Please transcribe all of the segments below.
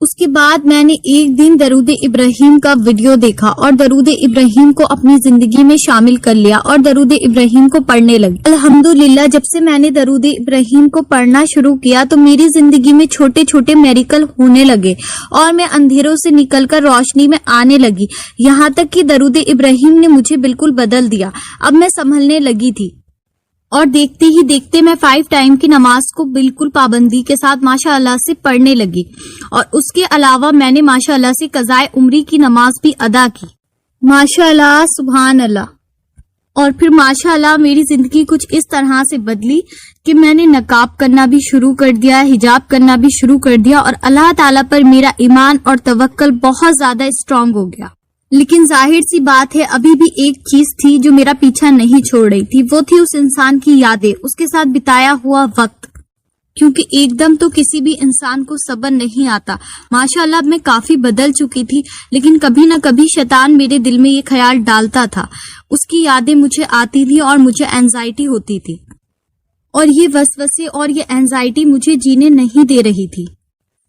اس کے بعد میں نے ایک دن درود ابراہیم کا ویڈیو دیکھا اور درود ابراہیم کو اپنی زندگی میں شامل کر لیا اور درود ابراہیم کو پڑھنے لگی۔ الحمدللہ جب سے میں نے درود ابراہیم کو پڑھنا شروع کیا تو میری زندگی میں چھوٹے چھوٹے میریکل ہونے لگے اور میں اندھیروں سے نکل کر روشنی میں آنے لگی، یہاں تک کہ درود ابراہیم نے مجھے بالکل بدل دیا۔ اب میں سنبھلنے لگی تھی اور دیکھتے ہی دیکھتے میں 5 ٹائم کی نماز کو بالکل پابندی کے ساتھ ماشاء اللہ سے پڑھنے لگی، اور اس کے علاوہ میں نے ماشاء اللہ سے قضائے عمری کی نماز بھی ادا کی۔ ماشاء اللہ، سبحان اللہ۔ اور پھر ماشاء اللہ میری زندگی کچھ اس طرح سے بدلی کہ میں نے نقاب کرنا بھی شروع کر دیا، حجاب کرنا بھی شروع کر دیا، اور اللہ تعالیٰ پر میرا ایمان اور توکل بہت زیادہ اسٹرانگ ہو گیا۔ لیکن ظاہر سی بات ہے ابھی بھی ایک چیز تھی جو میرا پیچھا نہیں چھوڑ رہی تھی، وہ تھی اس انسان کی یادیں، اس کے ساتھ بتایا ہوا وقت، کیونکہ ایک دم تو کسی بھی انسان کو صبر نہیں آتا۔ ماشاءاللہ اب میں کافی بدل چکی تھی، لیکن کبھی نہ کبھی شیطان میرے دل میں یہ خیال ڈالتا تھا، اس کی یادیں مجھے آتی تھی اور مجھے اینزائٹی ہوتی تھی، اور یہ وسوسے اور یہ اینزائٹی مجھے جینے نہیں دے رہی تھی۔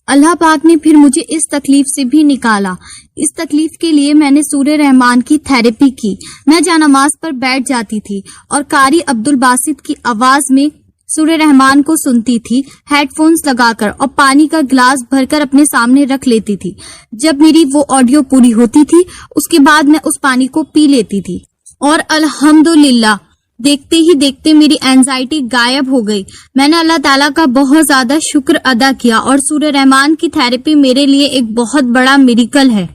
اللہ پاک نے پھر مجھے اس تکلیف سے بھی نکالا۔ اس تکلیف کے لیے میں نے سورہ رحمان کی تھراپی کی۔ میں جا نماز پر بیٹھ جاتی تھی اور قاری عبدالباسط کی آواز میں سورہ رحمان کو سنتی تھی، ہیڈ فونز لگا کر، اور پانی کا گلاس بھر کر اپنے سامنے رکھ لیتی تھی۔ جب میری وہ آڈیو پوری ہوتی تھی اس کے بعد میں اس پانی کو پی لیتی تھی، اور الحمدللہ دیکھتے ہی دیکھتے میری اینزائٹی غائب ہو گئی۔ میں نے اللہ تعالیٰ کا بہت زیادہ شکر ادا کیا، اور سورہ رحمان کی تھراپی میرے لیے ایک بہت بڑا میریکل ہے۔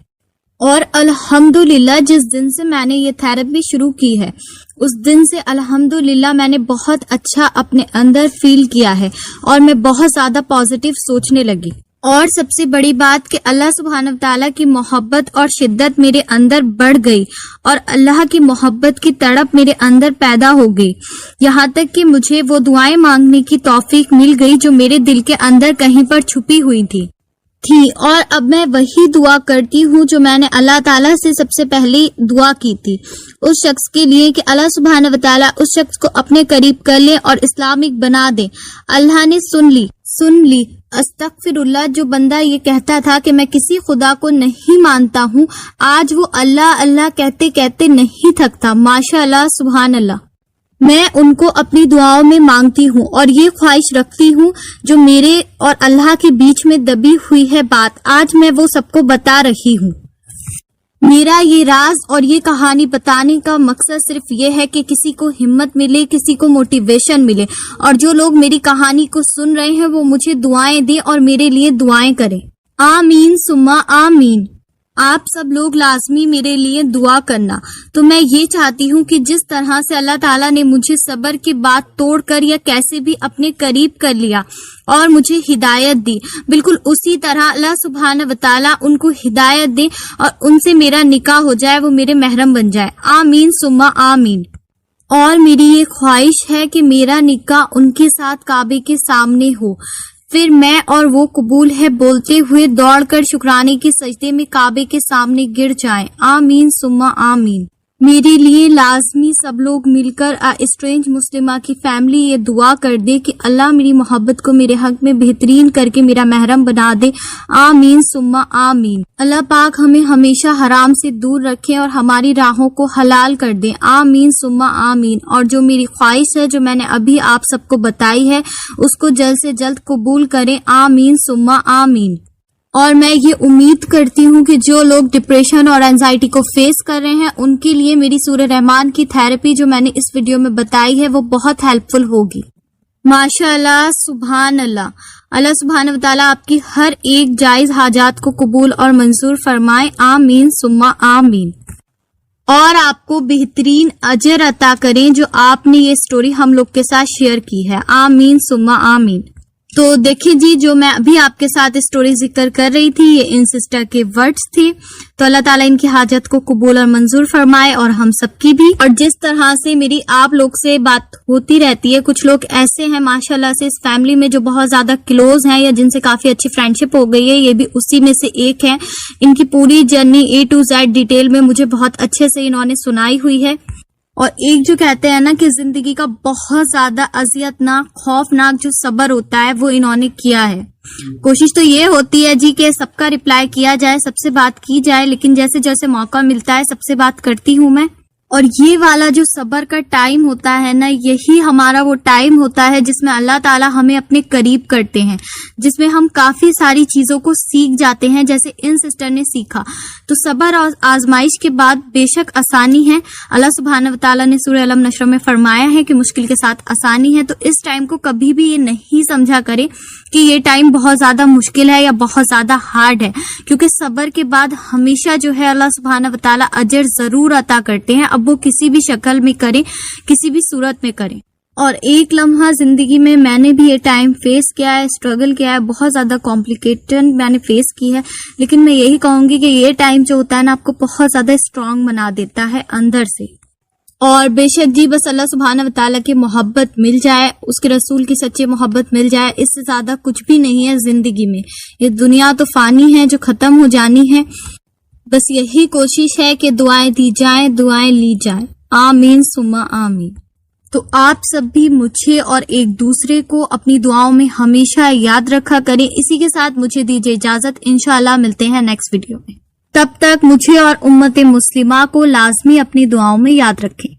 اور الحمدللہ جس دن سے میں نے یہ تھراپی شروع کی ہے اس دن سے الحمدللہ میں نے بہت اچھا اپنے اندر فیل کیا ہے، اور میں بہت زیادہ پازیٹیو سوچنے لگی۔ اور سب سے بڑی بات کہ اللہ سبحانہ وتعالیٰ کی محبت اور شدت میرے اندر بڑھ گئی، اور اللہ کی محبت کی تڑپ میرے اندر پیدا ہو گئی، یہاں تک کہ مجھے وہ دعائیں مانگنے کی توفیق مل گئی جو میرے دل کے اندر کہیں پر چھپی ہوئی تھی۔ اور اب میں وہی دعا کرتی ہوں جو میں نے اللہ تعالیٰ سے سب سے پہلی دعا کی تھی، اس شخص کے لیے کہ اللہ سبحانہ وتعالیٰ اس شخص کو اپنے قریب کر لے اور اسلامک بنا دے۔ اللہ نے سن لی۔ استغفر اللہ، جو بندہ یہ کہتا تھا کہ میں کسی خدا کو نہیں مانتا ہوں، آج وہ اللہ اللہ کہتے کہتے نہیں تھکتا۔ ماشاء اللہ، سبحان اللہ۔ میں ان کو اپنی دعاؤں میں مانگتی ہوں، اور یہ خواہش رکھتی ہوں جو میرے اور اللہ کے بیچ میں دبی ہوئی ہے بات، آج میں وہ سب کو بتا رہی ہوں۔ میرا یہ راز اور یہ کہانی بتانے کا مقصد صرف یہ ہے کہ کسی کو ہمت ملے، کسی کو موٹیویشن ملے، اور جو لوگ میری کہانی کو سن رہے ہیں وہ مجھے دعائیں دیں اور میرے لیے دعائیں کریں۔ آمین ثم آمین۔ آپ سب لوگ لازمی میرے لیے دعا کرنا۔ تو میں یہ چاہتی ہوں کہ جس طرح سے اللہ تعالیٰ نے مجھے صبر کی بات توڑ کر یا کیسے بھی اپنے قریب کر لیا اور مجھے ہدایت دی، بالکل اسی طرح اللہ سبحانہ وتعالیٰ ان کو ہدایت دے اور ان سے میرا نکاح ہو جائے، وہ میرے محرم بن جائے۔ آمین ثم آمین۔ اور میری یہ خواہش ہے کہ میرا نکاح ان کے ساتھ کعبے کے سامنے ہو، پھر میں اور وہ قبول ہے بولتے ہوئے دوڑ کر شکرانے کے سجدے میں کعبے کے سامنے گر جائیں۔ آمین ثم آمین۔ میرے لیے لازمی سب لوگ مل کر اسٹرینج مسلمہ کی فیملی یہ دعا کر دے کہ اللہ میری محبت کو میرے حق میں بہترین کر کے میرا محرم بنا دے۔ آمین ثم آمین۔ اللہ پاک ہمیں ہمیشہ حرام سے دور رکھے اور ہماری راہوں کو حلال کر دے۔ آمین ثم آمین۔ اور جو میری خواہش ہے جو میں نے ابھی آپ سب کو بتائی ہے اس کو جلد سے جلد قبول کریں۔ آمین ثم آمین۔ اور میں یہ امید کرتی ہوں کہ جو لوگ ڈپریشن اور اینزائٹی کو فیس کر رہے ہیں ان کے لیے میری سورہ رحمان کی تھراپی جو میں نے اس ویڈیو میں بتائی ہے وہ بہت ہیلپ فل ہوگی۔ ماشاء اللہ، سبحان اللہ۔ اللہ سبحانہ وتعالیٰ آپ کی ہر ایک جائز حاجات کو قبول اور منظور فرمائے۔ آمین ثم آمین۔ اور آپ کو بہترین اجر عطا کریں جو آپ نے یہ سٹوری ہم لوگ کے ساتھ شیئر کی ہے۔ آمین ثم آمین۔ تو دیکھیں جی، جو میں ابھی آپ کے ساتھ اسٹوری ذکر کر رہی تھی یہ ان سسٹر کے ورڈز تھے، تو اللہ تعالیٰ ان کی حاجت کو قبول اور منظور فرمائے اور ہم سب کی بھی۔ اور جس طرح سے میری آپ لوگ سے بات ہوتی رہتی ہے، کچھ لوگ ایسے ہیں ماشاءاللہ سے اس فیملی میں جو بہت زیادہ کلوز ہیں یا جن سے کافی اچھی فرینڈشپ ہو گئی ہے، یہ بھی اسی میں سے ایک ہے۔ ان کی پوری journey A to Z detail میں مجھے بہت اچھے سے انہوں نے سنائی ہوئی ہے۔ اور ایک جو کہتے ہیں نا کہ زندگی کا بہت زیادہ اذیتناک خوفناک جو صبر ہوتا ہے وہ انہوں نے کیا ہے. کوشش تو یہ ہوتی ہے جی کہ سب کا رپلائی کیا جائے, سب سے بات کی جائے, لیکن جیسے جیسے موقع ملتا ہے سب سے بات کرتی ہوں میں. اور یہ والا جو صبر کا ٹائم ہوتا ہے نا, یہی ہمارا وہ ٹائم ہوتا ہے جس میں اللہ تعالیٰ ہمیں اپنے قریب کرتے ہیں, جس میں ہم کافی ساری چیزوں کو سیکھ جاتے ہیں جیسے ان سسٹر نے سیکھا. تو صبر اور آزمائش کے بعد بے شک آسانی ہے. اللہ سبحانہ و تعالیٰ نے سورہ علم نشر میں فرمایا ہے کہ مشکل کے ساتھ آسانی ہے. تو اس ٹائم کو کبھی بھی یہ نہیں سمجھا کرے کہ یہ ٹائم بہت زیادہ مشکل ہے یا بہت زیادہ ہارڈ ہے, کیونکہ صبر کے بعد ہمیشہ جو ہے اللہ سبحانہ و تعالیٰ اجر ضرور عطا کرتے ہیں, اب وہ کسی بھی شکل میں کریں, کسی بھی صورت میں کریں. اور ایک لمحہ زندگی میں میں نے بھی یہ ٹائم فیس کیا ہے, اسٹرگل کیا ہے, بہت زیادہ کمپلیکیٹڈ میں نے فیس کی ہے, لیکن میں یہی کہوں گی کہ یہ ٹائم جو ہوتا ہے نا آپ کو بہت زیادہ اسٹرانگ بنا دیتا ہے اندر سے. اور بے شک جی بس اللہ سبحانہ و تعالیٰ کی محبت مل جائے, اس کے رسول کی سچی محبت مل جائے, اس سے زیادہ کچھ بھی نہیں ہے زندگی میں. یہ دنیا تو فانی ہے جو ختم ہو جانی ہے. بس یہی کوشش ہے کہ دعائیں دی جائیں, دعائیں لی جائیں. آمین ثم آمین. تو آپ سب بھی مجھے اور ایک دوسرے کو اپنی دعاؤں میں ہمیشہ یاد رکھا کریں. اسی کے ساتھ مجھے دیجیے اجازت, انشاءاللہ ملتے ہیں نیکسٹ ویڈیو میں. تب تک مجھے اور امت مسلمہ کو لازمی اپنی دعاؤں میں یاد رکھیں.